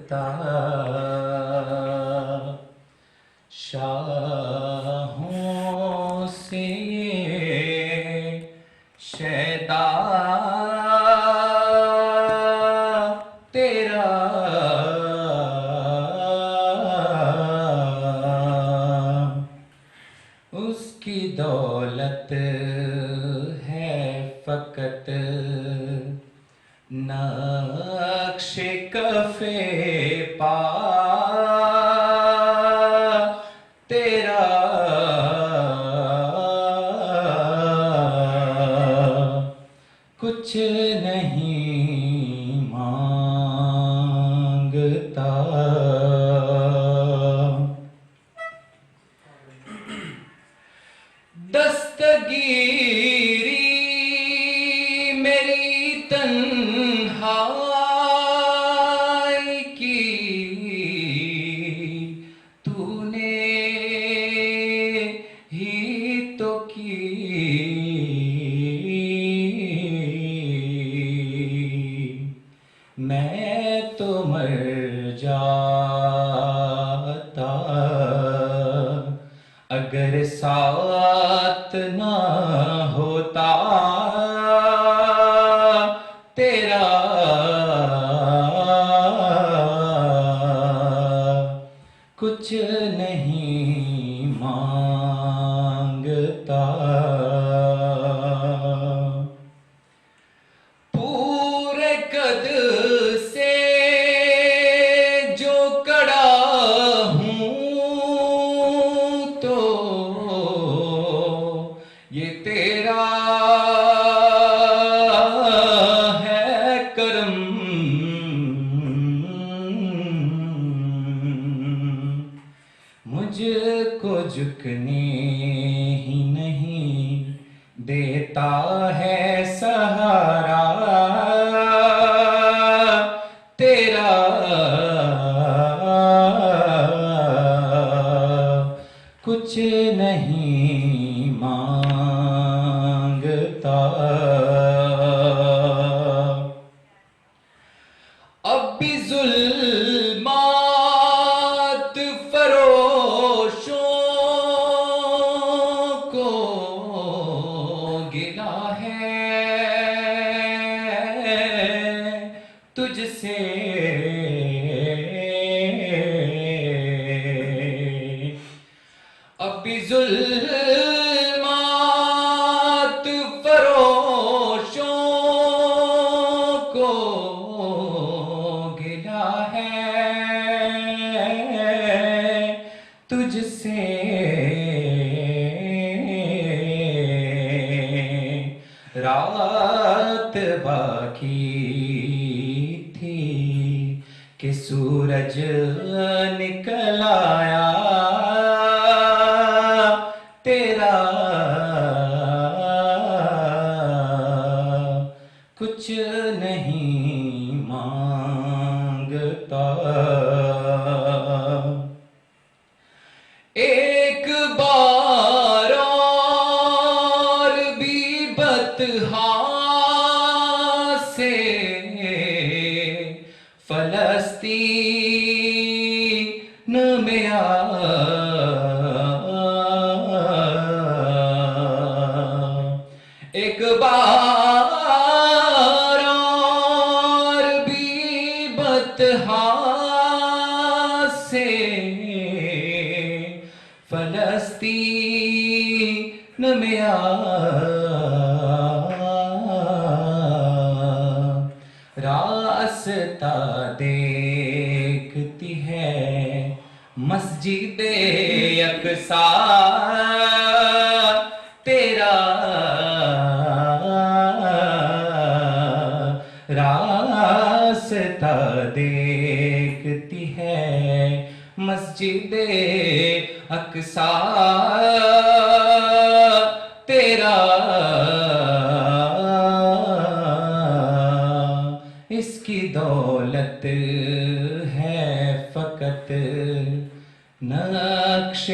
سکتا شاہوں سے یہ شیدا تیرا اس کی دولت ہے فقط نقش کف پا تیرا کچھ نہیں مانگتا دستگیری میری تنہائی کی تو نے ہی تو کی میں تو مر جاتا اگر ساتھ نہ ہوتا تیرا کچھ نہیں مانگتا پورے قد سے جو کڑا ہوں تو یہ تیرا ہے کرم مجھ کو جھکنے ہی نہیں دیتا ہے سہارا تیرا کچھ نہیں مانگتا اب بھی ظلمات فروشوں کو گلا ہے تجھ سے اب بھی ظلمات فروشوں کو گلا ہے تجھ سے رات باقی تھی کہ سورج نکل آیا تیرا کچھ نہیں مانگتا ایک بار اور بھی بطحا سے فلسطین میں آ ایک بار اور بھی بطحا سے فلسطین میں آ راستہ دیکھتی ہے مسجد اقصی تیرا راستہ دیکھتی ہے مسجد اقصی تیرا اس کی دولت ہے فقط نقش